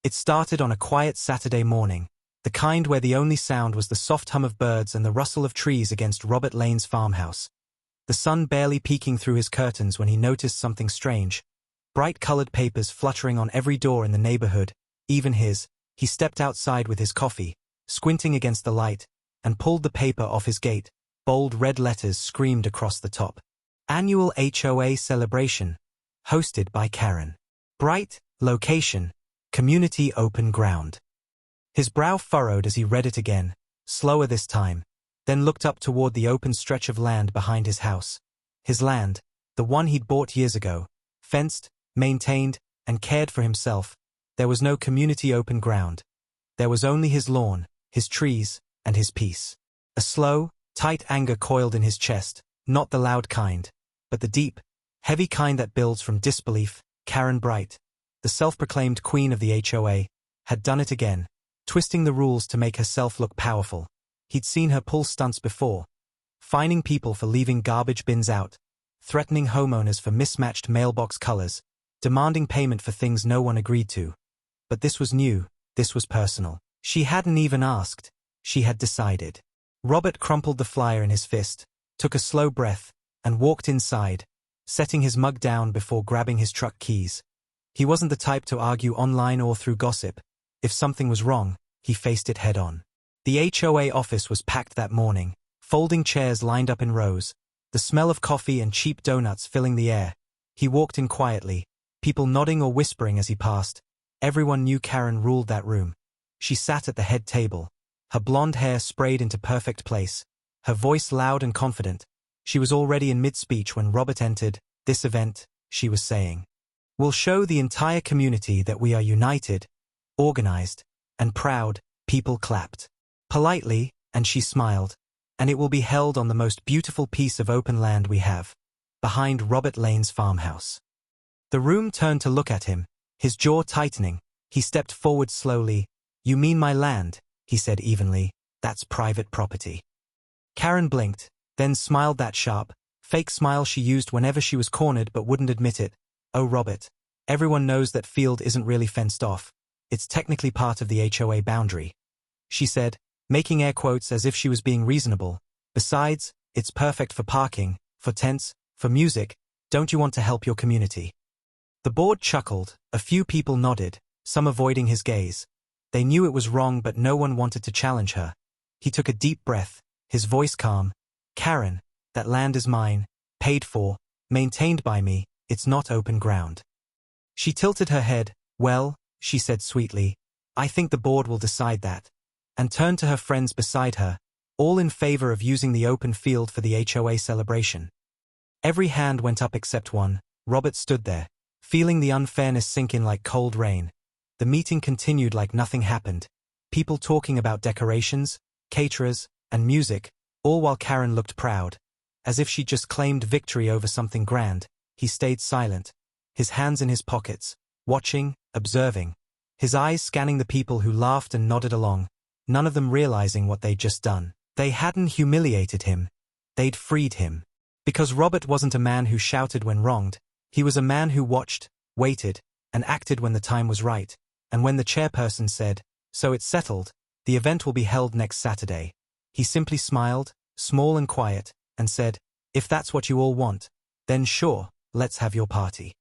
It started on a quiet Saturday morning, the kind where the only sound was the soft hum of birds and the rustle of trees against Robert Lane's farmhouse. The sun barely peeking through his curtains when he noticed something strange. Bright-colored papers fluttering on every door in the neighborhood, even his. He stepped outside with his coffee, squinting against the light, and pulled the paper off his gate. Bold red letters screamed across the top. Annual HOA celebration. Hosted by Karen. Bright, location, community open ground. His brow furrowed as he read it again, slower this time, then looked up toward the open stretch of land behind his house. His land, the one he'd bought years ago, fenced, maintained, and cared for himself. There was no community open ground. There was only his lawn, his trees, and his peace. A slow, tight anger coiled in his chest, not the loud kind, but the deep, heavy kind that builds from disbelief. Karen Bright, the self-proclaimed queen of the HOA, had done it again, twisting the rules to make herself look powerful. He'd seen her pull stunts before, fining people for leaving garbage bins out, threatening homeowners for mismatched mailbox colors, demanding payment for things no one agreed to. But this was new, this was personal. She hadn't even asked, she had decided. Robert crumpled the flyer in his fist, took a slow breath, and walked inside, setting his mug down before grabbing his truck keys. He wasn't the type to argue online or through gossip. If something was wrong, he faced it head-on. The HOA office was packed that morning, folding chairs lined up in rows, the smell of coffee and cheap donuts filling the air. He walked in quietly, people nodding or whispering as he passed. Everyone knew Karen ruled that room. She sat at the head table, her blonde hair sprayed into perfect place, her voice loud and confident. She was already in mid-speech when Robert entered. This event, she was saying, will show the entire community that we are united, organized, and proud. People clapped. Politely, and she smiled. And it will be held on the most beautiful piece of open land we have, behind Robert Lane's farmhouse. The room turned to look at him, his jaw tightening. He stepped forward slowly. You mean my land, he said evenly. That's private property. Karen blinked, then smiled, that sharp, fake smile she used whenever she was cornered but wouldn't admit it. Oh, Robert, everyone knows that field isn't really fenced off. It's technically part of the HOA boundary, she said, making air quotes as if she was being reasonable. Besides, it's perfect for parking, for tents, for music. Don't you want to help your community? The board chuckled, a few people nodded, some avoiding his gaze. They knew it was wrong, but no one wanted to challenge her. He took a deep breath, his voice calm. Karen, that land is mine, paid for, maintained by me. It's not open ground. She tilted her head. Well, she said sweetly, I think the board will decide that. And turned to her friends beside her, all in favor of using the open field for the HOA celebration. Every hand went up except one. Robert stood there, feeling the unfairness sink in like cold rain. The meeting continued like nothing happened. People talking about decorations, caterers, and music, all while Karen looked proud, as if she'd just claimed victory over something grand. He stayed silent, his hands in his pockets, watching, observing, his eyes scanning the people who laughed and nodded along, none of them realizing what they'd just done. They hadn't humiliated him. They'd freed him. Because Robert wasn't a man who shouted when wronged. He was a man who watched, waited, and acted when the time was right. And when the chairperson said, so it's settled, the event will be held next Saturday, he simply smiled, small and quiet, and said, if that's what you all want, then sure, let's have your party.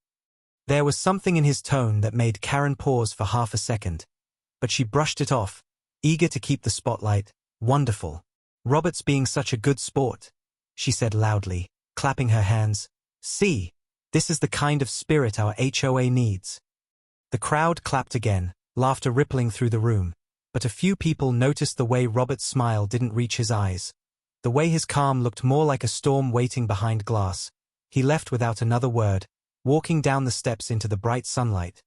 There was something in his tone that made Karen pause for half a second. But she brushed it off, eager to keep the spotlight. Wonderful. Robert's being such a good sport, she said loudly, clapping her hands. See, this is the kind of spirit our HOA needs. The crowd clapped again, laughter rippling through the room. But a few people noticed the way Robert's smile didn't reach his eyes. The way his calm looked more like a storm waiting behind glass. He left without another word, walking down the steps into the bright sunlight,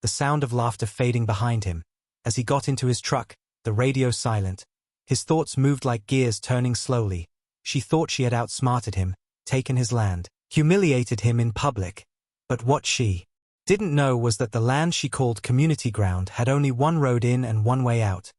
the sound of laughter fading behind him. As he got into his truck, the radio silent, his thoughts moved like gears turning slowly. She thought she had outsmarted him, taken his land, humiliated him in public. But what she didn't know was that the land she called community ground had only one road in and one way out,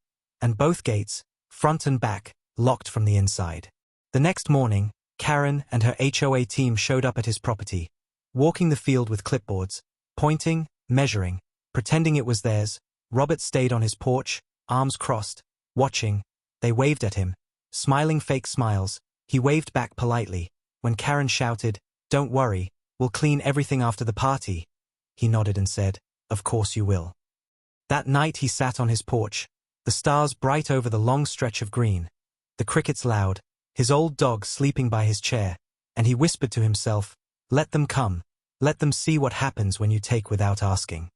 and both gates, front and back, locked from the inside. The next morning, Karen and her HOA team showed up at his property, walking the field with clipboards, pointing, measuring, pretending it was theirs. Robert stayed on his porch, arms crossed, watching. They waved at him, smiling fake smiles. He waved back politely. When Karen shouted, "Don't worry, we'll clean everything after the party," he nodded and said, "Of course you will." That night he sat on his porch, the stars bright over the long stretch of green, the crickets loud, his old dog sleeping by his chair, and he whispered to himself, "Let them come. Let them see what happens when you take without asking."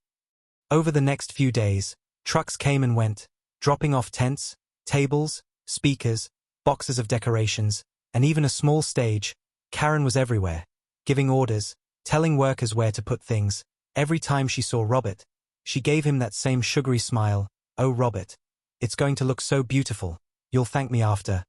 Over the next few days, trucks came and went, dropping off tents, tables, speakers, boxes of decorations, and even a small stage. Karen was everywhere, giving orders, telling workers where to put things. Every time she saw Robert, she gave him that same sugary smile. "Oh, Robert, it's going to look so beautiful. You'll thank me after,"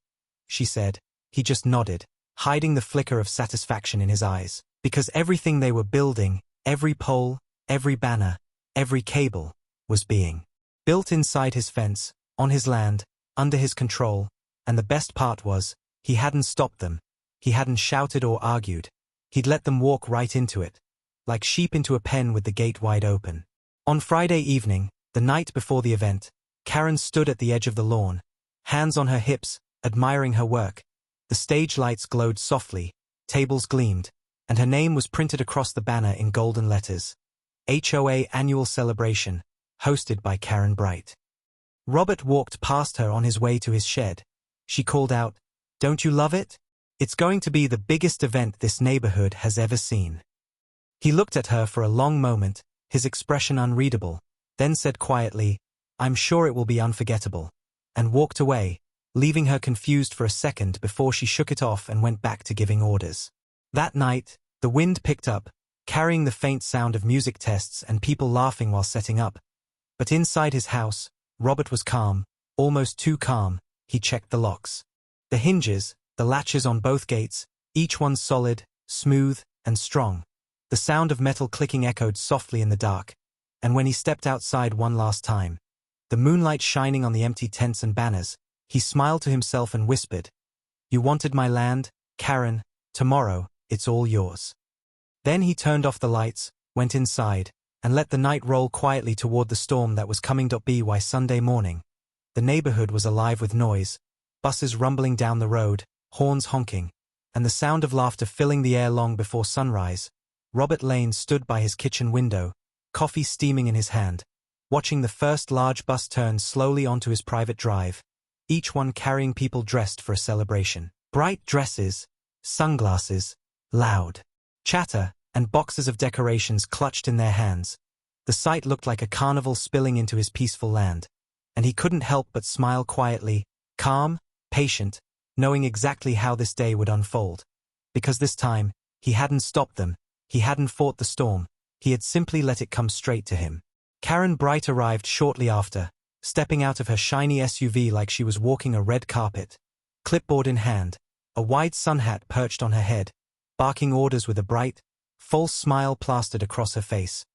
she said. He just nodded, hiding the flicker of satisfaction in his eyes, because everything they were building, every pole, every banner, every cable, was being built inside his fence, on his land, under his control, and the best part was, he hadn't stopped them. He hadn't shouted or argued. He'd let them walk right into it, like sheep into a pen with the gate wide open. On Friday evening, the night before the event, Karen stood at the edge of the lawn, hands on her hips, admiring her work. The stage lights glowed softly, tables gleamed, and her name was printed across the banner in golden letters. HOA Annual Celebration, hosted by Karen Bright. Robert walked past her on his way to his shed. She called out, "Don't you love it? It's going to be the biggest event this neighborhood has ever seen." He looked at her for a long moment, his expression unreadable, then said quietly, "I'm sure it will be unforgettable," and walked away, leaving her confused for a second before she shook it off and went back to giving orders. That night, the wind picked up, carrying the faint sound of music tests and people laughing while setting up. But inside his house, Robert was calm, almost too calm. He checked the locks, the hinges, the latches on both gates, each one solid, smooth, and strong. The sound of metal clicking echoed softly in the dark, and when he stepped outside one last time, the moonlight shining on the empty tents and banners, he smiled to himself and whispered, "You wanted my land, Karen, tomorrow, it's all yours." Then he turned off the lights, went inside, and let the night roll quietly toward the storm that was coming. By Sunday morning, the neighborhood was alive with noise, buses rumbling down the road, horns honking, and the sound of laughter filling the air. Long before sunrise, Robert Lane stood by his kitchen window, coffee steaming in his hand, watching the first large bus turn slowly onto his private drive, each one carrying people dressed for a celebration. Bright dresses, sunglasses, loud chatter, and boxes of decorations clutched in their hands. The sight looked like a carnival spilling into his peaceful land, and he couldn't help but smile quietly, calm, patient, knowing exactly how this day would unfold. Because this time, he hadn't stopped them, he hadn't fought the storm, he had simply let it come straight to him. Karen Bright arrived shortly after, stepping out of her shiny SUV like she was walking a red carpet, clipboard in hand, a wide sun hat perched on her head, barking orders with a bright, false smile plastered across her face.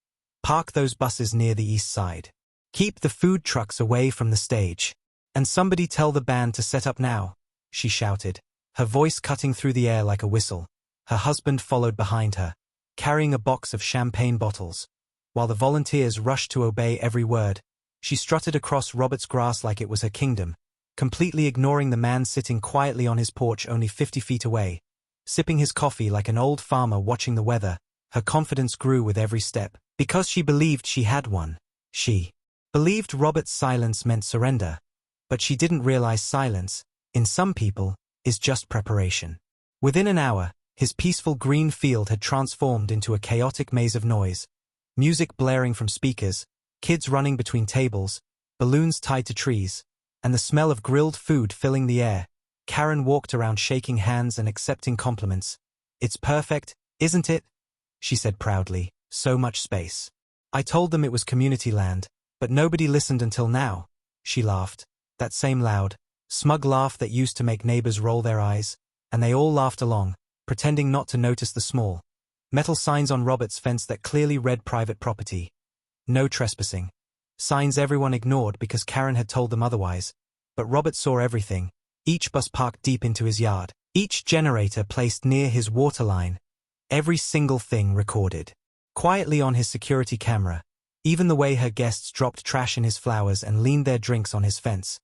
"Park those buses near the east side. Keep the food trucks away from the stage. And somebody tell the band to set up now," she shouted, her voice cutting through the air like a whistle. Her husband followed behind her, carrying a box of champagne bottles. While the volunteers rushed to obey every word, she strutted across Robert's grass like it was her kingdom, completely ignoring the man sitting quietly on his porch only 50 feet away. Sipping his coffee like an old farmer watching the weather, her confidence grew with every step, because she believed she had one. She believed Robert's silence meant surrender, but she didn't realize silence, in some people, is just preparation. Within an hour, his peaceful green field had transformed into a chaotic maze of noise, music blaring from speakers, kids running between tables, balloons tied to trees, and the smell of grilled food filling the air. Karen walked around shaking hands and accepting compliments. "It's perfect, isn't it?" she said proudly. "So much space. I told them it was community land, but nobody listened until now," she laughed, that same loud, smug laugh that used to make neighbors roll their eyes, and they all laughed along, pretending not to notice the small metal signs on Robert's fence that clearly read private property. No trespassing. Signs everyone ignored because Karen had told them otherwise, but Robert saw everything. Each bus parked deep into his yard, each generator placed near his waterline, every single thing recorded. Quietly on his security camera, Even the way her guests dropped trash in his flowers and leaned their drinks on his fence.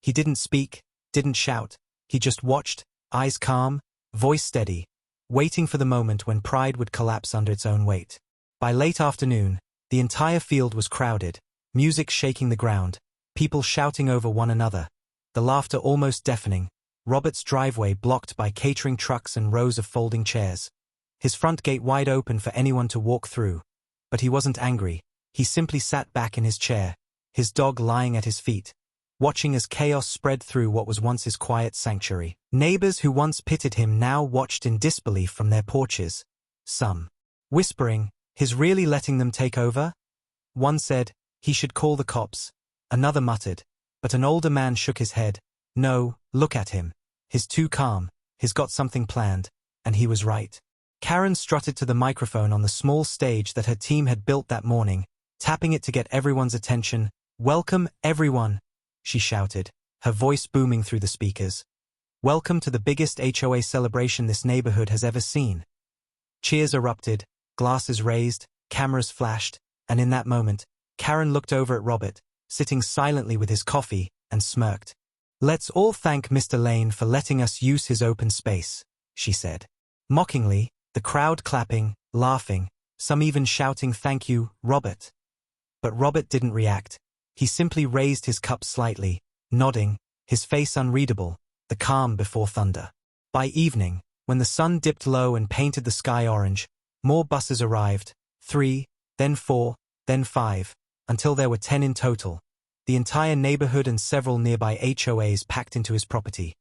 He didn't speak, didn't shout. He just watched, eyes calm, voice steady, waiting for the moment when pride would collapse under its own weight. By late afternoon, the entire field was crowded, music shaking the ground, people shouting over one another, the laughter almost deafening, Robert's driveway blocked by catering trucks and rows of folding chairs. His front gate wide open for anyone to walk through. But he wasn't angry. He simply sat back in his chair, his dog lying at his feet, watching as chaos spread through what was once his quiet sanctuary. Neighbors who once pitied him now watched in disbelief from their porches. Some whispering, "He's really letting them take over?" One said, "He should call the cops." Another muttered, but an older man shook his head. "No, look at him. He's too calm, he's got something planned." And he was right. Karen strutted to the microphone on the small stage that her team had built that morning, tapping it to get everyone's attention. "Welcome, everyone," she shouted, her voice booming through the speakers. "Welcome to the biggest HOA celebration this neighborhood has ever seen." Cheers erupted, glasses raised, cameras flashed, and in that moment, Karen looked over at Robert, sitting silently with his coffee, and smirked. "Let's all thank Mr. Lane for letting us use his open space," she said. Mockingly, the crowd clapping, laughing, some even shouting, "Thank you, Robert." But Robert didn't react. He simply raised his cup slightly, nodding, his face unreadable, the calm before thunder. By evening, when the sun dipped low and painted the sky orange, more buses arrived, 3, then 4, then 5, until there were 10 in total. The entire neighborhood and several nearby HOAs packed into his property.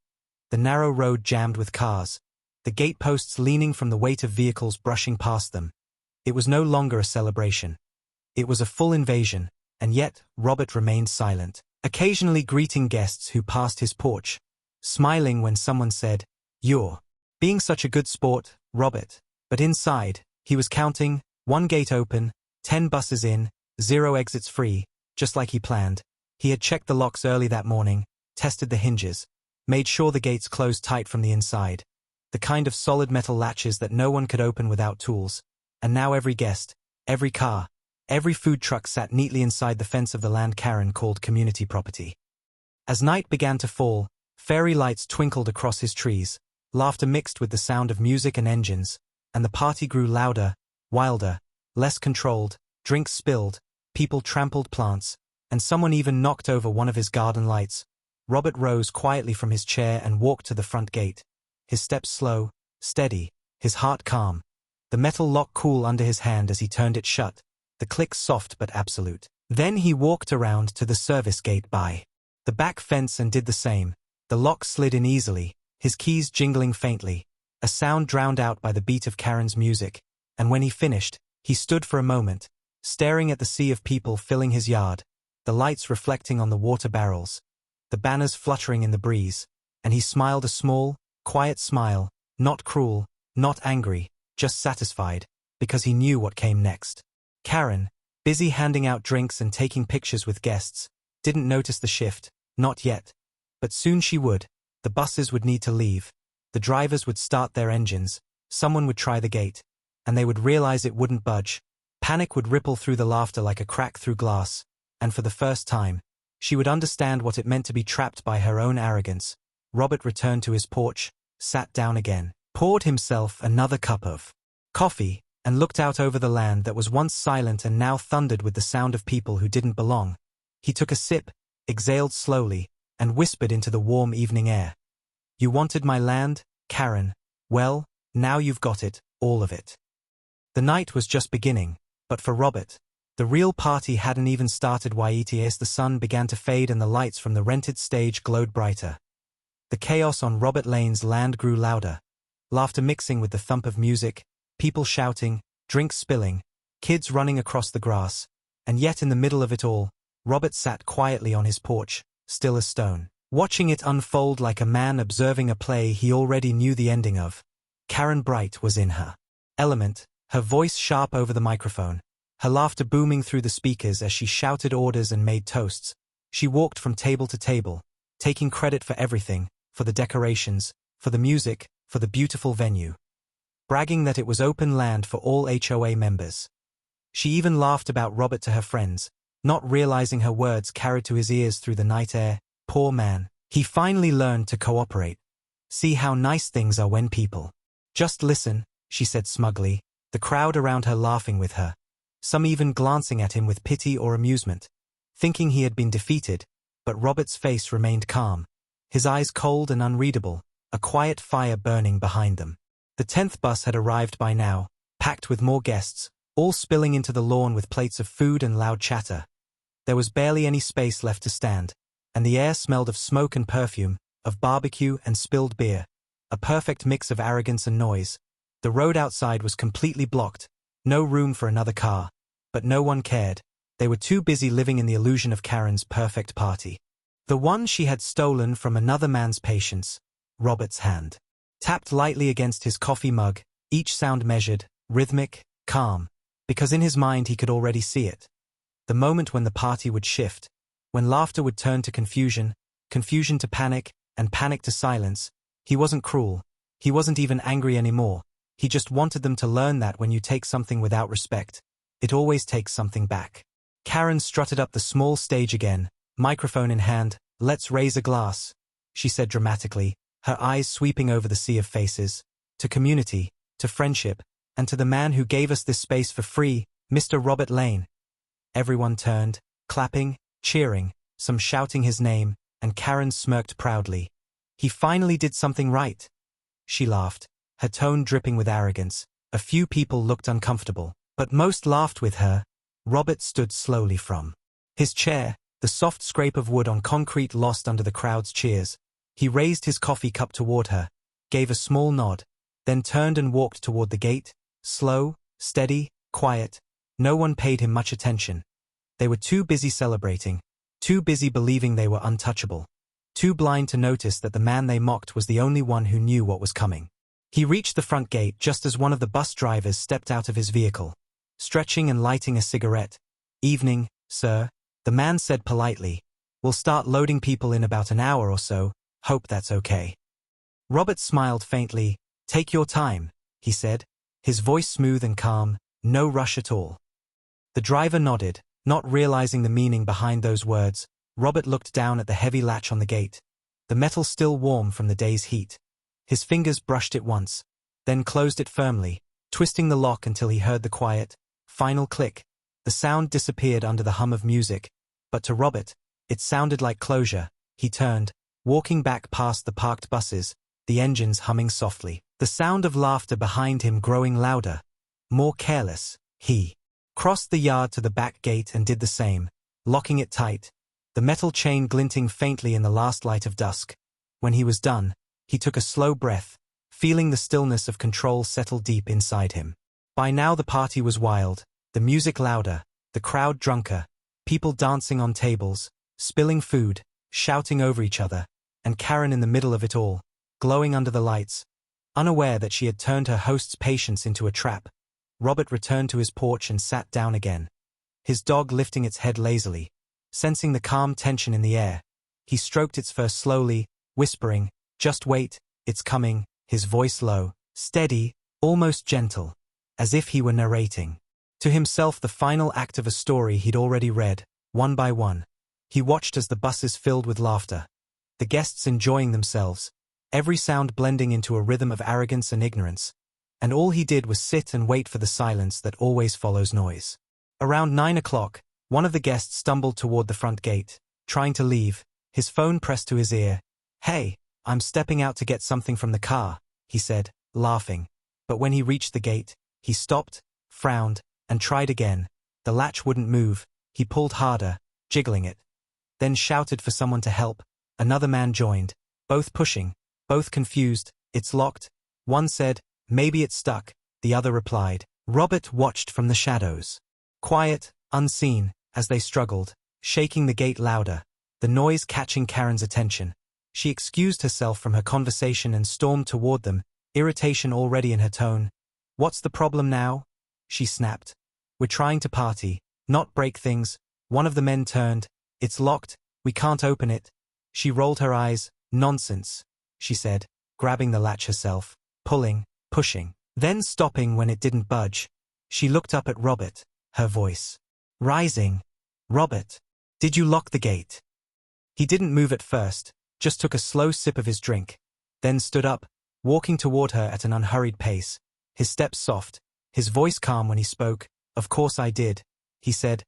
The narrow road jammed with cars, the gateposts leaning from the weight of vehicles brushing past them. It was no longer a celebration. It was a full invasion, and yet Robert remained silent, occasionally greeting guests who passed his porch, smiling when someone said, "You're being such a good sport, Robert." But inside, he was counting, 1 gate open, 10 buses in, 0 exits free, just like he planned. He had checked the locks early that morning, tested the hinges, made sure the gates closed tight from the inside, the kind of solid metal latches that no one could open without tools. And now every guest, every car, every food truck sat neatly inside the fence of the land Karen called community property. As night began to fall, fairy lights twinkled across his trees, laughter mixed with the sound of music and engines, and the party grew louder, wilder, less controlled, drinks spilled, people trampled plants, and someone even knocked over one of his garden lights. Robert rose quietly from his chair and walked to the front gate, his steps slow, steady, his heart calm, the metal lock cool under his hand as he turned it shut, the click soft but absolute. Then he walked around to the service gate by the back fence and did the same. The lock slid in easily, his keys jingling faintly, a sound drowned out by the beat of Karen's music, and when he finished, he stood for a moment, staring at the sea of people filling his yard, the lights reflecting on the water barrels, the banners fluttering in the breeze, and he smiled a small, quiet smile, not cruel, not angry, just satisfied, because he knew what came next. Karen, busy handing out drinks and taking pictures with guests, didn't notice the shift, not yet. But soon she would. The buses would need to leave. The drivers would start their engines, someone would try the gate, and they would realize it wouldn't budge. Panic would ripple through the laughter like a crack through glass, and for the first time, she would understand what it meant to be trapped by her own arrogance. Robert returned to his porch, sat down again, poured himself another cup of coffee, and looked out over the land that was once silent and now thundered with the sound of people who didn't belong. He took a sip, exhaled slowly, and whispered into the warm evening air. "You wanted my land, Karen? Well, now you've got it, all of it." The night was just beginning, but for Robert, the real party hadn't even started yet as the sun began to fade and the lights from the rented stage glowed brighter. The chaos on Robert Lane's land grew louder, laughter mixing with the thump of music, people shouting, drinks spilling, kids running across the grass, and yet in the middle of it all, Robert sat quietly on his porch, still as stone, watching it unfold like a man observing a play he already knew the ending of. Karen Bright was in her element, her voice sharp over the microphone, her laughter booming through the speakers as she shouted orders and made toasts. She walked from table to table, taking credit for everything, for the decorations, for the music, for the beautiful venue, bragging that it was open land for all HOA members. She even laughed about Robert to her friends, not realizing her words carried to his ears through the night air. Poor man. He finally learned to cooperate. See how nice things are when people just listen, she said smugly, the crowd around her laughing with her, some even glancing at him with pity or amusement, thinking he had been defeated, but Robert's face remained calm, his eyes cold and unreadable, a quiet fire burning behind them. The 10th bus had arrived by now, packed with more guests, all spilling into the lawn with plates of food and loud chatter. There was barely any space left to stand, and the air smelled of smoke and perfume, of barbecue and spilled beer, a perfect mix of arrogance and noise. The road outside was completely blocked, no room for another car, but no one cared. They were too busy living in the illusion of Karen's perfect party. The one she had stolen from another man's patience. Robert's hand tapped lightly against his coffee mug, each sound measured, rhythmic, calm, because in his mind he could already see it. The moment when the party would shift, when laughter would turn to confusion, confusion to panic, and panic to silence. He wasn't cruel. He wasn't even angry anymore. He just wanted them to learn that when you take something without respect, it always takes something back. Karen strutted up the small stage again, microphone in hand. "Let's raise a glass," she said dramatically, her eyes sweeping over the sea of faces. "To community, to friendship, and to the man who gave us this space for free, Mr. Robert Lane." Everyone turned, clapping, cheering, some shouting his name, and Karen smirked proudly. "He finally did something right." She laughed, her tone dripping with arrogance. A few people looked uncomfortable, but most laughed with her. Robert stood slowly from his chair, the soft scrape of wood on concrete lost under the crowd's cheers. He raised his coffee cup toward her, gave a small nod, then turned and walked toward the gate, slow, steady, quiet. No one paid him much attention. They were too busy celebrating, too busy believing they were untouchable, too blind to notice that the man they mocked was the only one who knew what was coming. He reached the front gate just as one of the bus drivers stepped out of his vehicle, stretching and lighting a cigarette. "Evening, sir," the man said politely. "We'll start loading people in about an hour or so. Hope that's okay." Robert smiled faintly. "Take your time," he said, his voice smooth and calm, no rush at all. The driver nodded, not realizing the meaning behind those words. Robert looked down at the heavy latch on the gate, the metal still warm from the day's heat. His fingers brushed it once, then closed it firmly, twisting the lock until he heard the quiet, final click. The sound disappeared under the hum of music, but to Robert, it sounded like closure. He turned, walking back past the parked buses, the engines humming softly, the sound of laughter behind him growing louder, more careless. He crossed the yard to the back gate and did the same, locking it tight, the metal chain glinting faintly in the last light of dusk. When he was done, he took a slow breath, feeling the stillness of control settle deep inside him. By now the party was wild, the music louder, the crowd drunker, people dancing on tables, spilling food, shouting over each other, and Karen in the middle of it all, glowing under the lights, unaware that she had turned her host's patience into a trap. Robert returned to his porch and sat down again, his dog lifting its head lazily, sensing the calm tension in the air. He stroked its fur slowly, whispering, "Just wait, it's coming," his voice low, steady, almost gentle, as if he were narrating to himself the final act of a story he'd already read. One by one, he watched as the buses filled with laughter, the guests enjoying themselves, every sound blending into a rhythm of arrogance and ignorance, and all he did was sit and wait for the silence that always follows noise. Around 9 o'clock, one of the guests stumbled toward the front gate, trying to leave, his phone pressed to his ear. "Hey, I'm stepping out to get something from the car," he said, laughing. But when he reached the gate, he stopped, frowned, and tried again. The latch wouldn't move. He pulled harder, jiggling it, then shouted for someone to help. Another man joined, both pushing, both confused. "It's locked," one said. "Maybe it's stuck," the other replied. Robert watched from the shadows, quiet, unseen, as they struggled, shaking the gate louder, the noise catching Karen's attention. She excused herself from her conversation and stormed toward them, irritation already in her tone. "What's the problem now?" she snapped. "We're trying to party, not break things." One of the men turned. "It's locked, we can't open it." She rolled her eyes. "Nonsense," she said, grabbing the latch herself, pulling, pushing, then stopping when it didn't budge. She looked up at Robert. her voice rising. Robert, did you lock the gate? He didn't move at first, just took a slow sip of his drink, then stood up, walking toward her at an unhurried pace, his steps soft, his voice calm when he spoke. Of course I did, he said.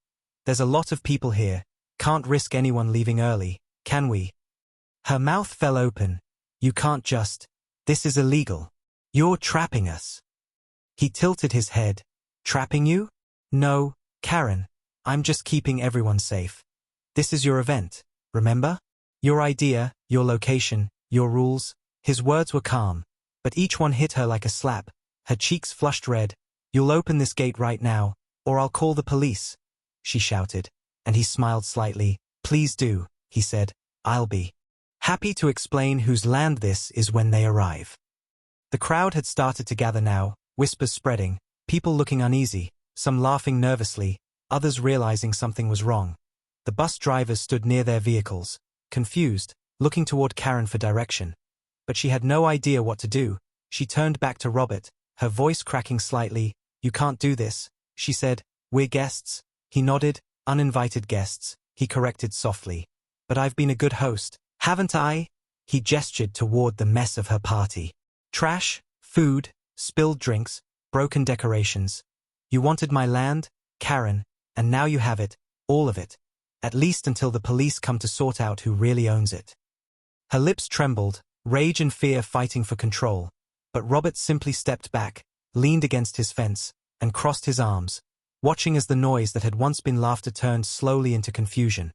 There's a lot of people here, can't risk anyone leaving early, can we? Her mouth fell open. You can't just. This is illegal. You're trapping us. He tilted his head. Trapping you? No, Karen. I'm just keeping everyone safe. This is your event, remember? Your idea, your location, your rules. His words were calm, but each one hit her like a slap. Her cheeks flushed red. You'll open this gate right now, or I'll call the police, she shouted, and he smiled slightly. Please do, he said. I'll be happy to explain whose land this is when they arrive. The crowd had started to gather now, whispers spreading, people looking uneasy, some laughing nervously, others realizing something was wrong. The bus drivers stood near their vehicles, confused, looking toward Karen for direction. But she had no idea what to do. She turned back to Robert, her voice cracking slightly. You can't do this, she said. We're guests. He nodded. Uninvited guests, he corrected softly. But I've been a good host, haven't I? He gestured toward the mess of her party. Trash, food, spilled drinks, broken decorations. You wanted my land, Karen, and now you have it, all of it. At least until the police come to sort out who really owns it. Her lips trembled, rage and fear fighting for control. But Robert simply stepped back, leaned against his fence, and crossed his arms, watching as the noise that had once been laughter turned slowly into confusion.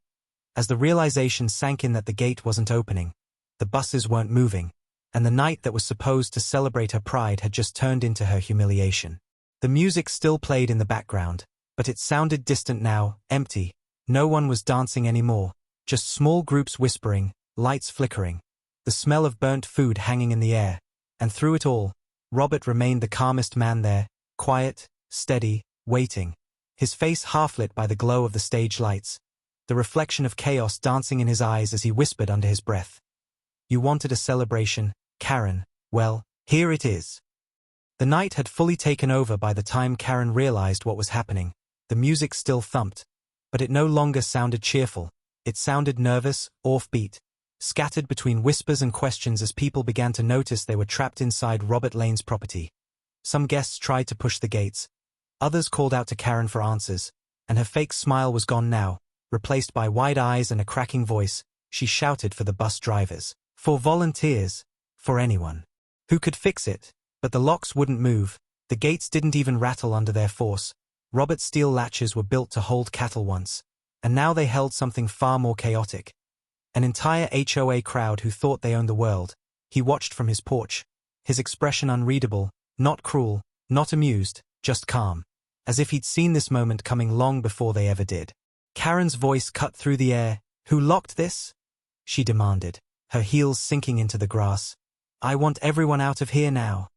As the realization sank in that the gate wasn't opening, the buses weren't moving, and the night that was supposed to celebrate her pride had just turned into her humiliation. The music still played in the background, but it sounded distant now, empty. No one was dancing anymore, just small groups whispering, lights flickering, the smell of burnt food hanging in the air. And through it all, Robert remained the calmest man there, quiet, steady, waiting, his face half-lit by the glow of the stage lights, the reflection of chaos dancing in his eyes as he whispered under his breath. You wanted a celebration, Karen. Well, here it is. The night had fully taken over by the time Karen realized what was happening. The music still thumped, but it no longer sounded cheerful. It sounded nervous, offbeat, scattered between whispers and questions as people began to notice they were trapped inside Robert Lane's property. Some guests tried to push the gates. Others called out to Karen for answers, and her fake smile was gone now, replaced by wide eyes and a cracking voice. She shouted for the bus drivers, for volunteers, for anyone who could fix it. But the locks wouldn't move. The gates didn't even rattle under their force. Robert's steel latches were built to hold cattle once, and now they held something far more chaotic. An entire HOA crowd who thought they owned the world. He watched from his porch, his expression unreadable, not cruel, not amused, just calm, as if he'd seen this moment coming long before they ever did. Karen's voice cut through the air. Who locked this? She demanded, her heels sinking into the grass. I want everyone out of here now.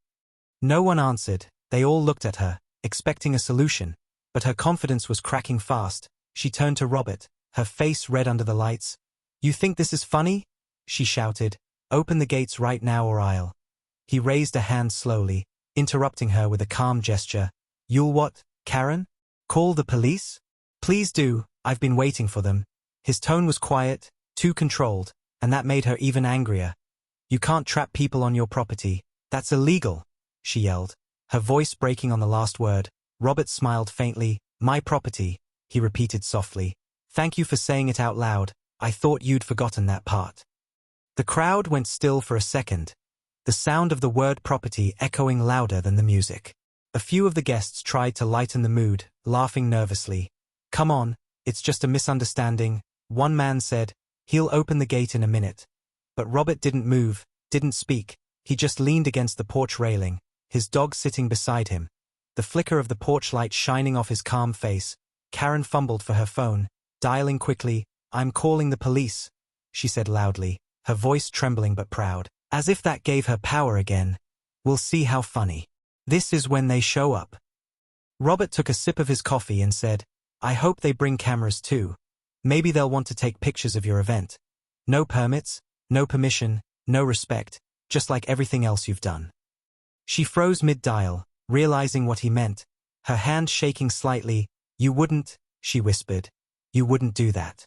No one answered. They all looked at her, expecting a solution, but her confidence was cracking fast. She turned to Robert, her face red under the lights. You think this is funny? She shouted. Open the gates right now or I'll. He raised a hand slowly, interrupting her with a calm gesture. You'll what, Karen? Call the police? Please do, I've been waiting for them. His tone was quiet, too controlled, and that made her even angrier. You can't trap people on your property. That's illegal, she yelled, her voice breaking on the last word. Robert smiled faintly. My property, he repeated softly. Thank you for saying it out loud. I thought you'd forgotten that part. The crowd went still for a second, the sound of the word property echoing louder than the music. A few of the guests tried to lighten the mood, laughing nervously. Come on, it's just a misunderstanding, one man said. He'll open the gate in a minute. But Robert didn't move, didn't speak. He just leaned against the porch railing, his dog sitting beside him. The flicker of the porch light shining off his calm face. Karen fumbled for her phone, dialing quickly. I'm calling the police, she said loudly, her voice trembling but proud, as if that gave her power again. We'll see how funny. This is when they show up. Robert took a sip of his coffee and said, I hope they bring cameras too. Maybe they'll want to take pictures of your event. No permits, no permission, no respect, just like everything else you've done. She froze mid-dial, realizing what he meant, her hand shaking slightly. You wouldn't, she whispered. You wouldn't do that.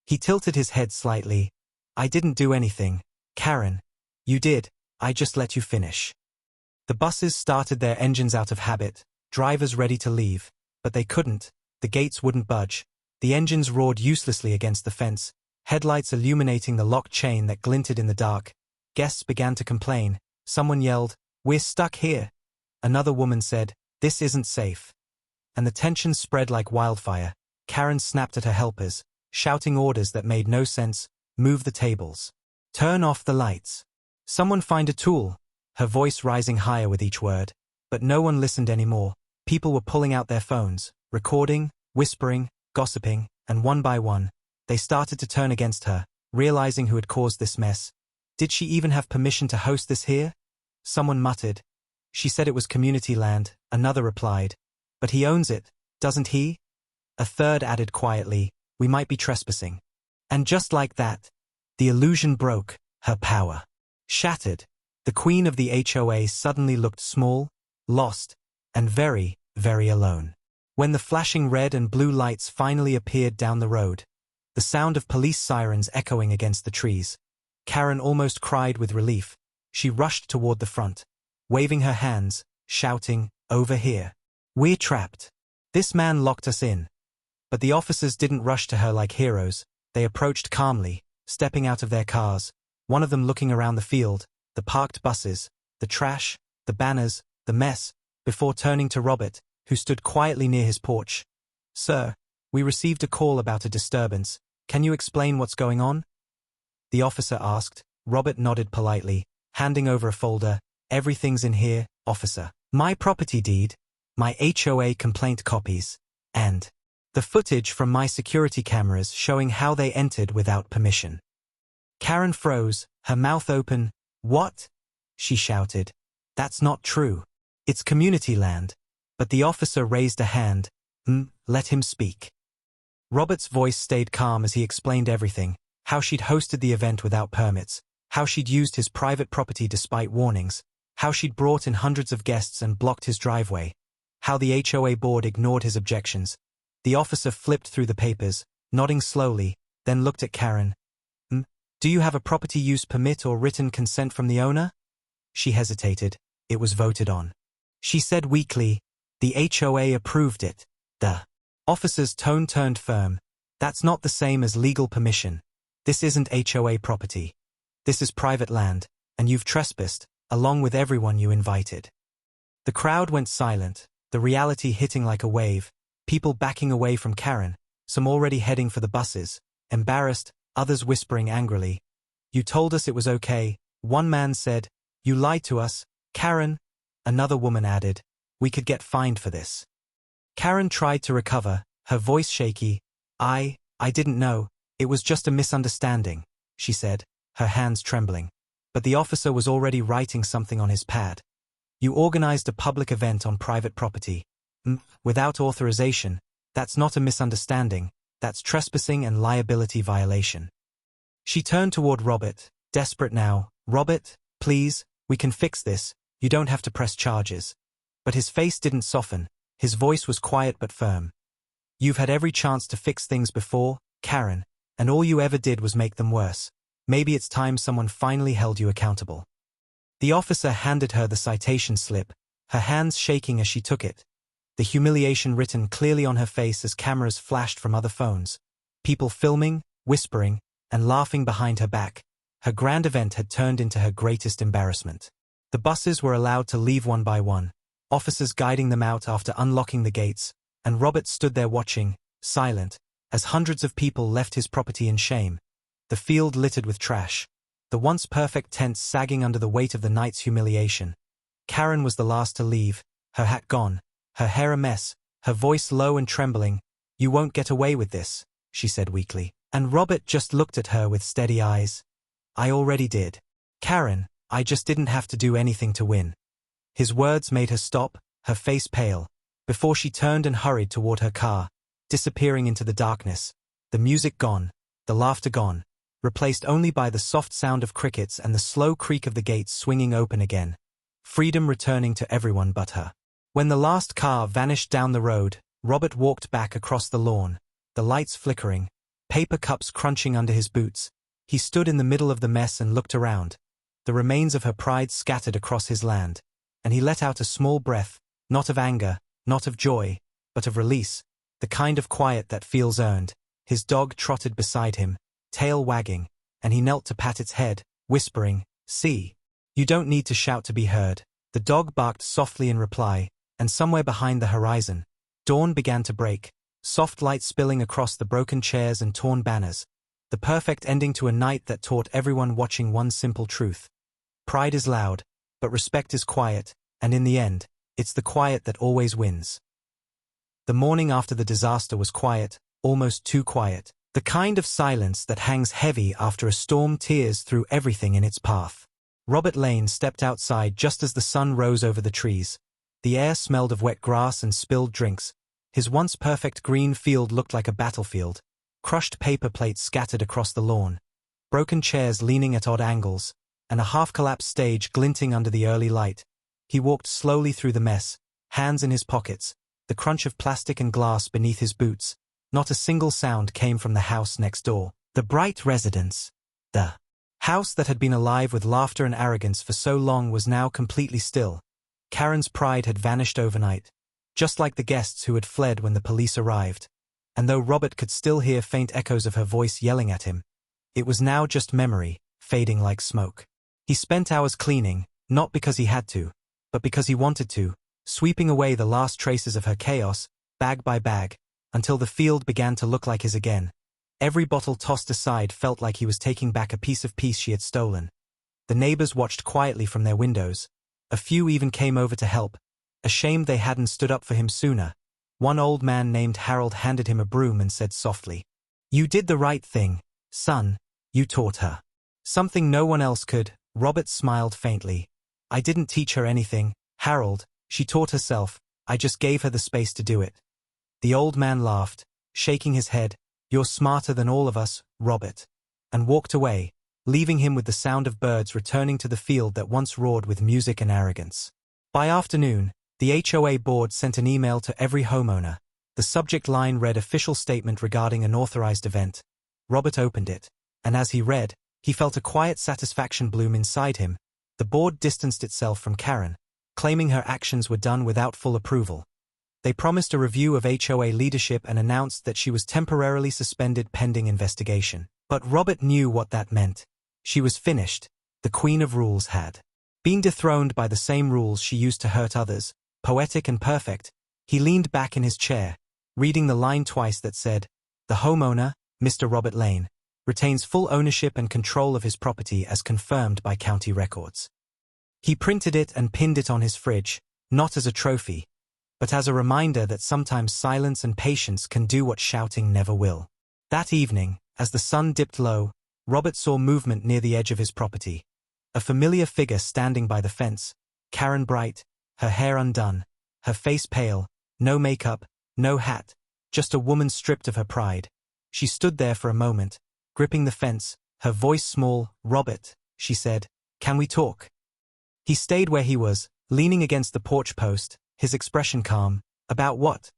He tilted his head slightly. I didn't do anything, Karen. You did, I just let you finish. The buses started their engines out of habit, drivers ready to leave, but they couldn't, the gates wouldn't budge. The engines roared uselessly against the fence, headlights illuminating the locked chain that glinted in the dark. Guests began to complain. Someone yelled, "We're stuck here." Another woman said, "This isn't safe." And the tension spread like wildfire. Karen snapped at her helpers, shouting orders that made no sense. Move the tables. Turn off the lights. Someone find a tool. Her voice rising higher with each word. But no one listened anymore. People were pulling out their phones, recording, whispering, gossiping, and one by one, they started to turn against her, realizing who had caused this mess. Did she even have permission to host this here? Someone muttered. She said it was community land, another replied. But he owns it, doesn't he? A third added quietly, we might be trespassing. And just like that, the illusion broke, her power shattered. The queen of the HOA suddenly looked small, lost, and very, very alone. When the flashing red and blue lights finally appeared down the road, the sound of police sirens echoing against the trees, Karen almost cried with relief. She rushed toward the front, waving her hands, shouting, "Over here. We're trapped. This man locked us in." But the officers didn't rush to her like heroes. They approached calmly, stepping out of their cars, one of them looking around the field, the parked buses, the trash, the banners, the mess, before turning to Robert, who stood quietly near his porch. "Sir, we received a call about a disturbance. Can you explain what's going on?" The officer asked. Robert nodded politely, handing over a folder. "Everything's in here, officer. My property deed, my HOA complaint copies, and the footage from my security cameras showing how they entered without permission." Karen froze, her mouth open. "What?" she shouted. "That's not true. It's community land." But the officer raised a hand. Let him speak." Robert's voice stayed calm as he explained everything, how she'd hosted the event without permits, how she'd used his private property despite warnings, how she'd brought in hundreds of guests and blocked his driveway, how the HOA board ignored his objections. The officer flipped through the papers, nodding slowly, then looked at Karen. "Do you have a property use permit or written consent from the owner?" She hesitated. It was voted on. She said weakly, "The HOA approved it." The officer's tone turned firm. "That's not the same as legal permission. This isn't HOA property. This is private land, and you've trespassed, along with everyone you invited." The crowd went silent, the reality hitting like a wave, people backing away from Karen, some already heading for the buses, embarrassed, others whispering angrily. "You told us it was okay," one man said. "You lied to us, Karen," another woman added. "We could get fined for this." Karen tried to recover, her voice shaky. I didn't know, it was just a misunderstanding," she said, her hands trembling. But the officer was already writing something on his pad. "You organized a public event on private property. Without authorization. That's not a misunderstanding, that's trespassing and liability violation." She turned toward Robert, desperate now. "Robert, please, we can fix this, you don't have to press charges." But his face didn't soften, his voice was quiet but firm. "You've had every chance to fix things before, Karen, and all you ever did was make them worse. Maybe it's time someone finally held you accountable." The officer handed her the citation slip, her hands shaking as she took it. The humiliation written clearly on her face as cameras flashed from other phones. People filming, whispering, and laughing behind her back. Her grand event had turned into her greatest embarrassment. The buses were allowed to leave one by one, officers guiding them out after unlocking the gates, and Robert stood there watching, silent, as hundreds of people left his property in shame. The field littered with trash, the once perfect tents sagging under the weight of the night's humiliation. Karen was the last to leave, her hat gone, her hair a mess, her voice low and trembling. "You won't get away with this," she said weakly. And Robert just looked at her with steady eyes. "I already did. Karen, I just didn't have to do anything to win." His words made her stop, her face pale, before she turned and hurried toward her car, disappearing into the darkness. The music gone, the laughter gone, replaced only by the soft sound of crickets and the slow creak of the gates swinging open again. Freedom returning to everyone but her. When the last car vanished down the road, Robert walked back across the lawn, the lights flickering, paper cups crunching under his boots. He stood in the middle of the mess and looked around, the remains of her pride scattered across his land, and he let out a small breath, not of anger, not of joy, but of release, the kind of quiet that feels earned. His dog trotted beside him, tail wagging, and he knelt to pat its head, whispering, "See. You don't need to shout to be heard." The dog barked softly in reply, and somewhere behind the horizon, dawn began to break, soft light spilling across the broken chairs and torn banners, the perfect ending to a night that taught everyone watching one simple truth. Pride is loud, but respect is quiet, and in the end, it's the quiet that always wins. The morning after the disaster was quiet, almost too quiet, the kind of silence that hangs heavy after a storm tears through everything in its path. Robert Lane stepped outside just as the sun rose over the trees. The air smelled of wet grass and spilled drinks. His once perfect green field looked like a battlefield. Crushed paper plates scattered across the lawn, broken chairs leaning at odd angles, and a half-collapsed stage glinting under the early light. He walked slowly through the mess, hands in his pockets, the crunch of plastic and glass beneath his boots. Not a single sound came from the house next door. The bright residence. The house that had been alive with laughter and arrogance for so long was now completely still. Karen's pride had vanished overnight, just like the guests who had fled when the police arrived. And though Robert could still hear faint echoes of her voice yelling at him, it was now just memory, fading like smoke. He spent hours cleaning, not because he had to, but because he wanted to, sweeping away the last traces of her chaos, bag by bag, until the field began to look like his again. Every bottle tossed aside felt like he was taking back a piece of peace she had stolen. The neighbors watched quietly from their windows. A few even came over to help, ashamed they hadn't stood up for him sooner. One old man named Harold handed him a broom and said softly, "You did the right thing, son. You taught her something no one else could." Robert smiled faintly. "I didn't teach her anything, Harold. She taught herself. I just gave her the space to do it." The old man laughed, shaking his head. "You're smarter than all of us, Robert," and walked away, leaving him with the sound of birds returning to the field that once roared with music and arrogance. By afternoon, the HOA board sent an email to every homeowner. The subject line read "Official Statement Regarding an Authorized Event." Robert opened it, and as he read, he felt a quiet satisfaction bloom inside him. The board distanced itself from Karen, claiming her actions were done without full approval. They promised a review of HOA leadership and announced that she was temporarily suspended pending investigation. But Robert knew what that meant. She was finished. The Queen of Rules had been dethroned by the same rules she used to hurt others, poetic and perfect. He leaned back in his chair, reading the line twice that said, "The homeowner, Mr. Robert Lane, retains full ownership and control of his property as confirmed by county records." He printed it and pinned it on his fridge, not as a trophy, but as a reminder that sometimes silence and patience can do what shouting never will. That evening, as the sun dipped low, Robert saw movement near the edge of his property. A familiar figure standing by the fence, Karen Bright, her hair undone, her face pale, no makeup, no hat, just a woman stripped of her pride. She stood there for a moment, gripping the fence, her voice small. "Robert," she said, "can we talk?" He stayed where he was, leaning against the porch post, his expression calm. "About what?"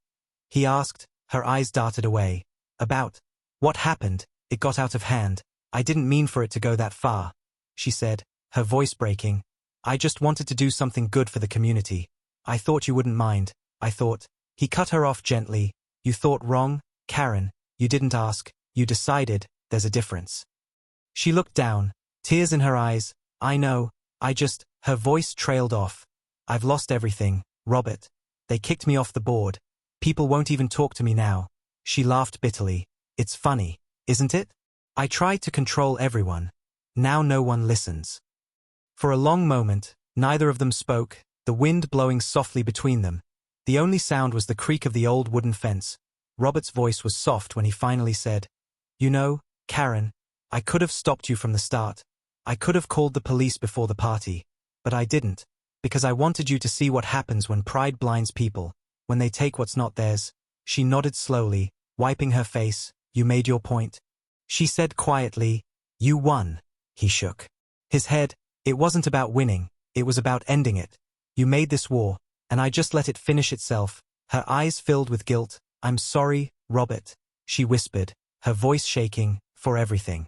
he asked. Her eyes darted away. "About what happened. It got out of hand. I didn't mean for it to go that far," she said, her voice breaking. "I just wanted to do something good for the community. I thought you wouldn't mind. I thought." He cut her off gently. "You thought wrong, Karen. You didn't ask. You decided. There's a difference." She looked down, tears in her eyes. "I know. Her voice trailed off. "I've lost everything, Robert. They kicked me off the board. People won't even talk to me now." She laughed bitterly. "It's funny, isn't it? I tried to control everyone. Now no one listens." For a long moment, neither of them spoke, the wind blowing softly between them. The only sound was the creak of the old wooden fence. Robert's voice was soft when he finally said, "You know, Karen, I could have stopped you from the start. I could have called the police before the party. But I didn't, because I wanted you to see what happens when pride blinds people, when they take what's not theirs." She nodded slowly, wiping her face. "You made your point," she said quietly. "You won." He shook his head. "It wasn't about winning, it was about ending it. You made this war, and I just let it finish itself." Her eyes filled with guilt. "I'm sorry, Robert," she whispered, her voice shaking, "for everything."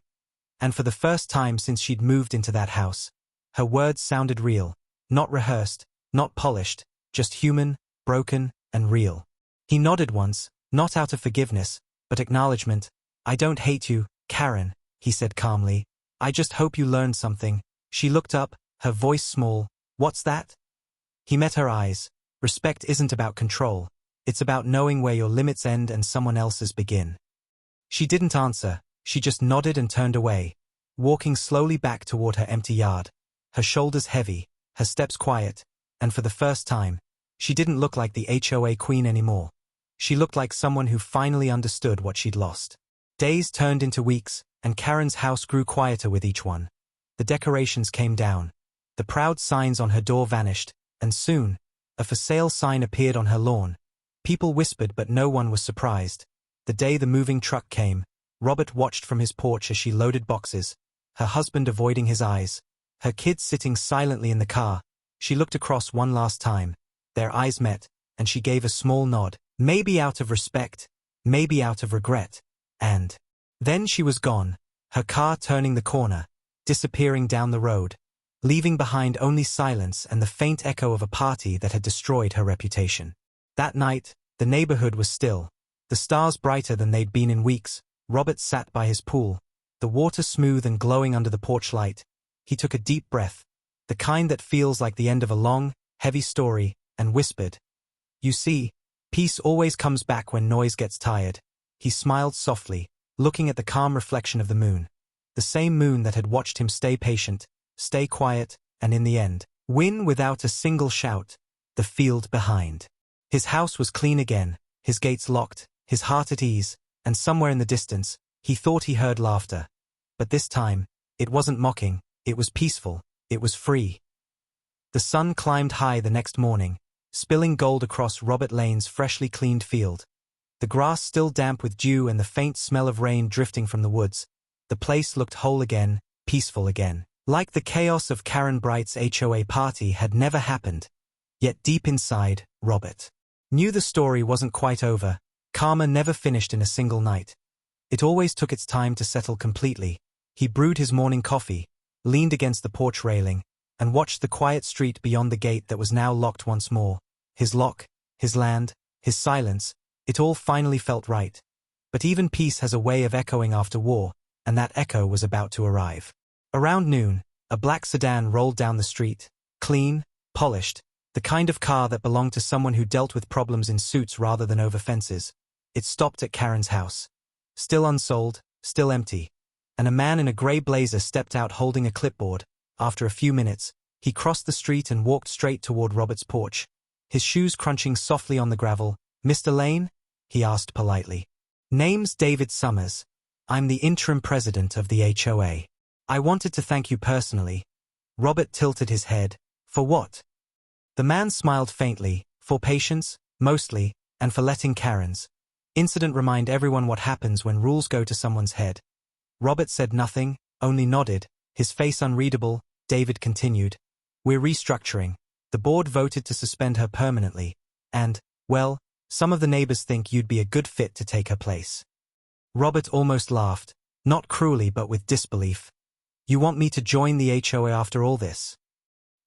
And for the first time since she'd moved into that house, her words sounded real, not rehearsed, not polished, just human, broken, and real. He nodded once, not out of forgiveness, but acknowledgement. "I don't hate you, Karen," he said calmly. "I just hope you learned something." She looked up, her voice small. "What's that?" He met her eyes. Respect isn't about control. It's about knowing where your limits end and someone else's begin. She didn't answer. She just nodded and turned away, walking slowly back toward her empty yard, her shoulders heavy, her steps quiet, and for the first time, she didn't look like the HOA queen anymore. She looked like someone who finally understood what she'd lost. Days turned into weeks, and Karen's house grew quieter with each one. The decorations came down. The proud signs on her door vanished, and soon, a for sale sign appeared on her lawn. People whispered, but no one was surprised. The day the moving truck came, Robert watched from his porch as she loaded boxes, her husband avoiding his eyes, her kids sitting silently in the car. She looked across one last time. Their eyes met, and she gave a small nod, maybe out of respect, maybe out of regret. And then she was gone, her car turning the corner, disappearing down the road, leaving behind only silence and the faint echo of a party that had destroyed her reputation. That night, the neighborhood was still, the stars brighter than they'd been in weeks. Robert sat by his pool, the water smooth and glowing under the porch light. He took a deep breath, the kind that feels like the end of a long, heavy story, and whispered, "You see, peace always comes back when noise gets tired." He smiled softly, looking at the calm reflection of the moon. The same moon that had watched him stay patient, stay quiet, and in the end, win without a single shout, the field behind. His house was clean again, his gates locked, his heart at ease, and somewhere in the distance, he thought he heard laughter. But this time, it wasn't mocking, it was peaceful, it was free. The sun climbed high the next morning, spilling gold across Robert Lane's freshly cleaned field. The grass still damp with dew and the faint smell of rain drifting from the woods. The place looked whole again, peaceful again. Like the chaos of Karen Bright's HOA party had never happened. Yet deep inside, Robert knew the story wasn't quite over. Karma never finished in a single night. It always took its time to settle completely. He brewed his morning coffee, leaned against the porch railing, and watched the quiet street beyond the gate that was now locked once more. His lock, his land, his silence, it all finally felt right. But even peace has a way of echoing after war, and that echo was about to arrive. Around noon, a black sedan rolled down the street, clean, polished, the kind of car that belonged to someone who dealt with problems in suits rather than over fences. It stopped at Karen's house. Still unsold, still empty. And a man in a grey blazer stepped out holding a clipboard. After a few minutes, he crossed the street and walked straight toward Robert's porch, his shoes crunching softly on the gravel. "Mr. Lane?" he asked politely. "Name's David Summers. I'm the interim president of the HOA. I wanted to thank you personally." Robert tilted his head. "For what?" The man smiled faintly. "For patience, mostly, and for letting Karen's incident remind everyone what happens when rules go to someone's head." Robert said nothing, only nodded, his face unreadable. David continued, "We're restructuring. The board voted to suspend her permanently. And, well, some of the neighbors think you'd be a good fit to take her place." Robert almost laughed, not cruelly but with disbelief. "You want me to join the HOA after all this?"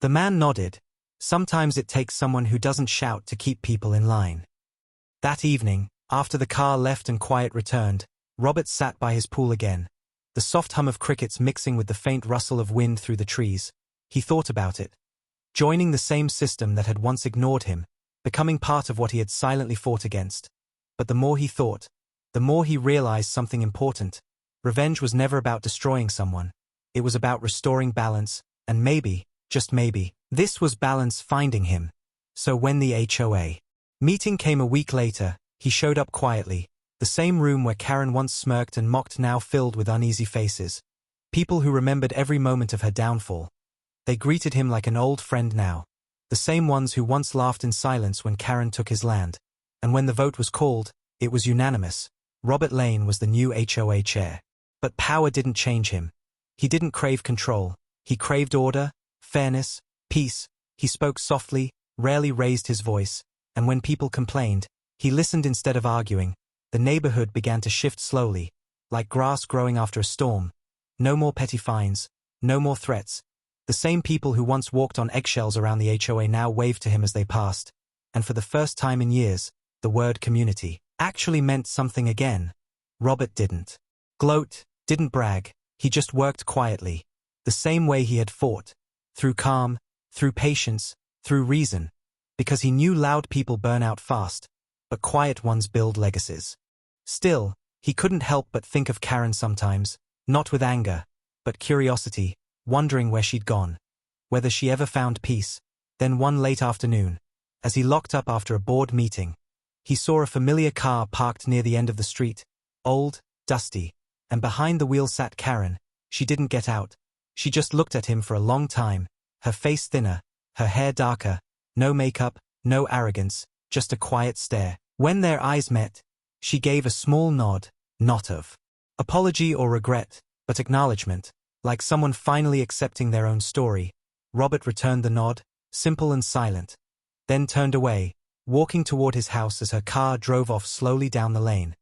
The man nodded. "Sometimes it takes someone who doesn't shout to keep people in line." That evening, after the car left and quiet returned, Robert sat by his pool again, the soft hum of crickets mixing with the faint rustle of wind through the trees. He thought about it. Joining the same system that had once ignored him, becoming part of what he had silently fought against. But the more he thought, the more he realized something important. Revenge was never about destroying someone. It was about restoring balance, and maybe, just maybe, this was balance finding him. So when the HOA meeting came a week later, he showed up quietly. The same room where Karen once smirked and mocked now filled with uneasy faces. People who remembered every moment of her downfall. They greeted him like an old friend now. The same ones who once laughed in silence when Karen took his land. And when the vote was called, it was unanimous. Robert Lane was the new HOA chair. But power didn't change him. He didn't crave control. He craved order, fairness, peace. He spoke softly, rarely raised his voice, and when people complained, he listened instead of arguing. The neighborhood began to shift slowly, like grass growing after a storm. No more petty fines, no more threats. The same people who once walked on eggshells around the HOA now waved to him as they passed, and for the first time in years, the word community actually meant something again. Robert didn't gloat, didn't brag, he just worked quietly, the same way he had fought, through calm, through patience, through reason, because he knew loud people burn out fast, but quiet ones build legacies. Still, he couldn't help but think of Karen sometimes, not with anger, but curiosity, wondering where she'd gone, whether she ever found peace. Then one late afternoon, as he locked up after a board meeting, he saw a familiar car parked near the end of the street, old, dusty, and behind the wheel sat Karen. She didn't get out. She just looked at him for a long time, her face thinner, her hair darker, no makeup, no arrogance, just a quiet stare. When their eyes met, she gave a small nod, not of apology or regret, but acknowledgement, like someone finally accepting their own story. Robert returned the nod, simple and silent, then turned away, walking toward his house as her car drove off slowly down the lane,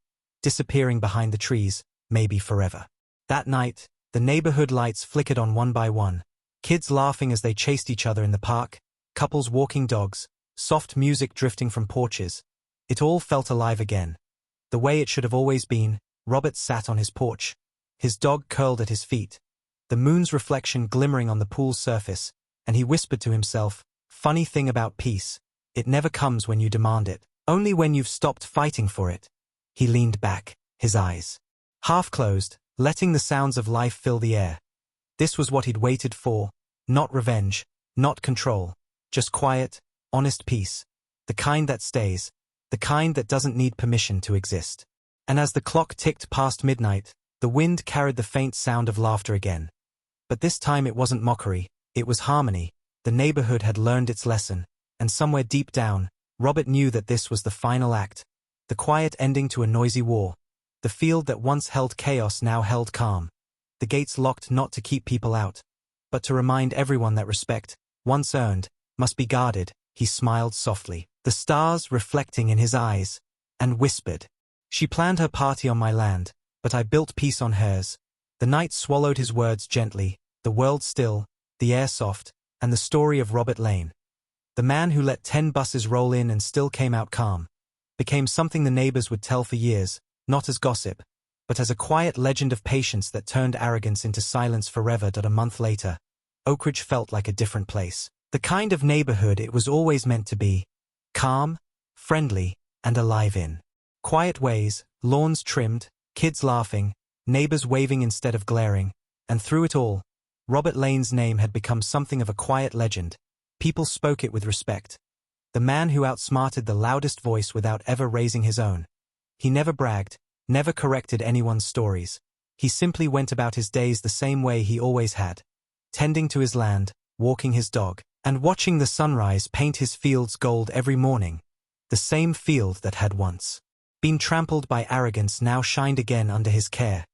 disappearing behind the trees, maybe forever. That night, the neighborhood lights flickered on one by one, kids laughing as they chased each other in the park, couples walking dogs, soft music drifting from porches. It all felt alive again. The way it should have always been. Robert sat on his porch, his dog curled at his feet, the moon's reflection glimmering on the pool's surface, and he whispered to himself, "Funny thing about peace, it never comes when you demand it, only when you've stopped fighting for it." He leaned back, his eyes half closed, letting the sounds of life fill the air. This was what he'd waited for, not revenge, not control, just quiet, honest peace, the kind that stays, the kind that doesn't need permission to exist. And as the clock ticked past midnight, the wind carried the faint sound of laughter again. But this time it wasn't mockery, it was harmony. The neighborhood had learned its lesson, and somewhere deep down, Robert knew that this was the final act, the quiet ending to a noisy war. The field that once held chaos now held calm. The gates locked not to keep people out, but to remind everyone that respect, once earned, must be guarded. He smiled softly, the stars reflecting in his eyes, and whispered, "She planned her party on my land, but I built peace on hers." The night swallowed his words gently, the world still, the air soft, and the story of Robert Lane, the man who let 10 buses roll in and still came out calm, became something the neighbors would tell for years, not as gossip, but as a quiet legend of patience that turned arrogance into silence forever. A month later, Oak Ridge felt like a different place. The kind of neighborhood it was always meant to be. Calm, friendly, and alive in quiet ways, lawns trimmed, kids laughing, neighbors waving instead of glaring, and through it all, Robert Lane's name had become something of a quiet legend. People spoke it with respect. The man who outsmarted the loudest voice without ever raising his own. He never bragged, never corrected anyone's stories. He simply went about his days the same way he always had, tending to his land, walking his dog, and watching the sunrise paint his fields gold every morning. The same field that had once been trampled by arrogance now shined again under his care.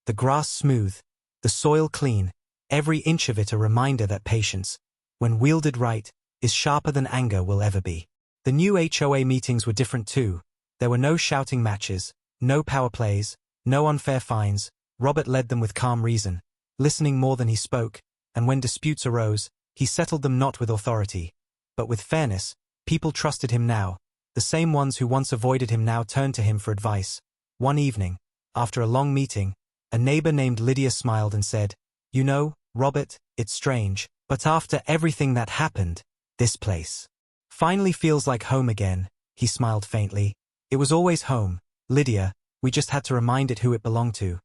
The grass smooth, the soil clean, every inch of it a reminder that patience, when wielded right, is sharper than anger will ever be. The new HOA meetings were different too. There were no shouting matches, no power plays, no unfair fines. Robert led them with calm reason, listening more than he spoke, and when disputes arose, he settled them not with authority, but with fairness. People trusted him now. The same ones who once avoided him now turned to him for advice. One evening, after a long meeting, a neighbor named Lydia smiled and said, "You know, Robert, it's strange, but after everything that happened, this place finally feels like home again." He smiled faintly. "It was always home, Lydia, we just had to remind it who it belonged to."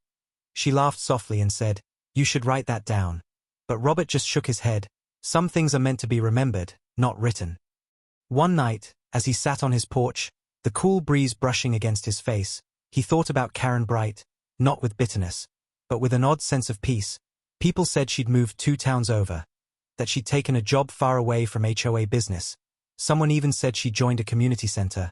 She laughed softly and said, "You should write that down." But Robert just shook his head. Some things are meant to be remembered, not written. One night, as he sat on his porch, the cool breeze brushing against his face, he thought about Karen Bright, not with bitterness, but with an odd sense of peace. People said she'd moved 2 towns over, that she'd taken a job far away from HOA business. Someone even said she joined a community center,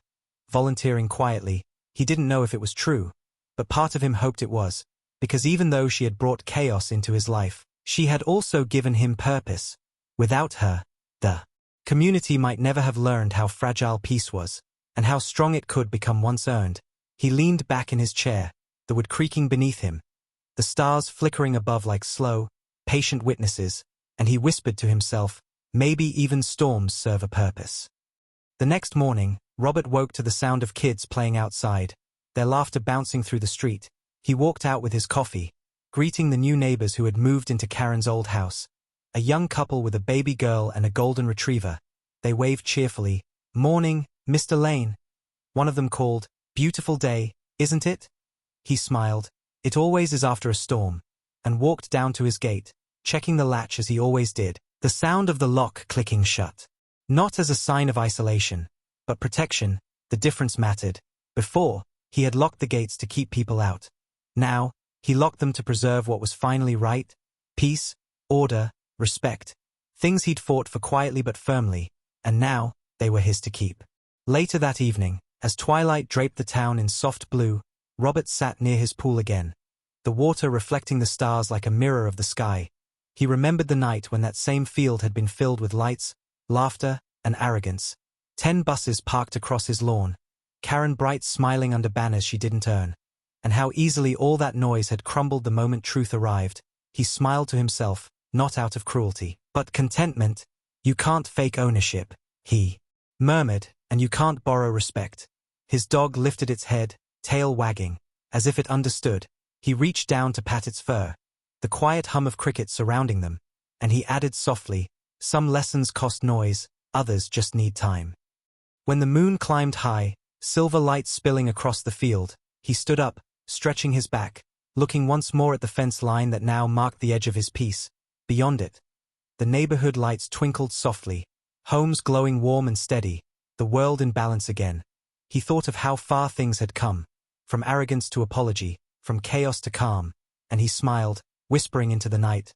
volunteering quietly. He didn't know if it was true, but part of him hoped it was, because even though she had brought chaos into his life, she had also given him purpose. Without her, the Community might never have learned how fragile peace was, and how strong it could become once earned. He leaned back in his chair, the wood creaking beneath him, the stars flickering above like slow, patient witnesses, and he whispered to himself, maybe even storms serve a purpose. The next morning, Robert woke to the sound of kids playing outside, their laughter bouncing through the street. He walked out with his coffee, greeting the new neighbors who had moved into Karen's old house. A young couple with a baby girl and a golden retriever. They waved cheerfully. "Morning, Mr. Lane." One of them called, "Beautiful day, isn't it?" He smiled. "It always is after a storm," and walked down to his gate, checking the latch as he always did, the sound of the lock clicking shut. Not as a sign of isolation, but protection. The difference mattered. Before, he had locked the gates to keep people out. Now, he locked them to preserve what was finally right: peace, order, respect. Things he'd fought for quietly but firmly, and now, they were his to keep. Later that evening, as twilight draped the town in soft blue, Robert sat near his pool again, the water reflecting the stars like a mirror of the sky. He remembered the night when that same field had been filled with lights, laughter, and arrogance. 10 buses parked across his lawn, Karen Bright smiling under banners she didn't earn. And how easily all that noise had crumbled the moment truth arrived. He smiled to himself, not out of cruelty, but contentment. "You can't fake ownership," he murmured, "and you can't borrow respect." His dog lifted its head, tail wagging, as if it understood. He reached down to pat its fur, the quiet hum of crickets surrounding them, and he added softly, "Some lessons cost noise, others just need time." When the moon climbed high, silver light spilling across the field, he stood up, stretching his back, looking once more at the fence line that now marked the edge of his peace. Beyond it, the neighborhood lights twinkled softly, homes glowing warm and steady, the world in balance again. He thought of how far things had come, from arrogance to apology, from chaos to calm, and he smiled, whispering into the night.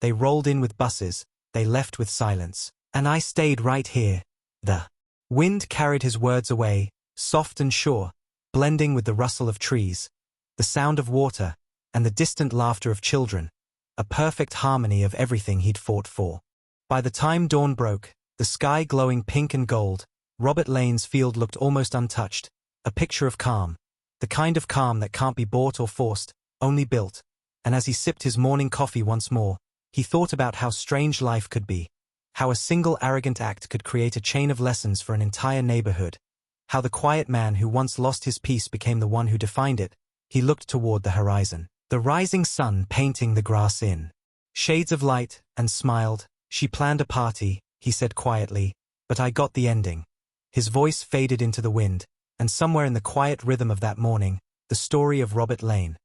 "They rolled in with buses, they left with silence, and I stayed right here." The wind carried his words away, soft and sure, blending with the rustle of trees, the sound of water, and the distant laughter of children, a perfect harmony of everything he'd fought for. By the time dawn broke, the sky glowing pink and gold, Robert Lane's field looked almost untouched, a picture of calm, the kind of calm that can't be bought or forced, only built. And as he sipped his morning coffee once more, he thought about how strange life could be, how a single arrogant act could create a chain of lessons for an entire neighborhood, how the quiet man who once lost his peace became the one who defined it. He looked toward the horizon, the rising sun painting the grass in shades of light, and smiled. "She planned a party," he said quietly, "but I got the ending." His voice faded into the wind, and somewhere in the quiet rhythm of that morning, the story of Robert Lane,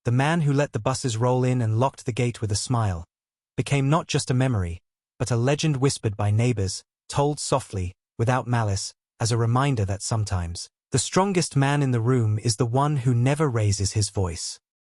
the man who let the buses roll in and locked the gate with a smile, became not just a memory, but a legend whispered by neighbors, told softly, without malice, as a reminder that sometimes, the strongest man in the room is the one who never raises his voice.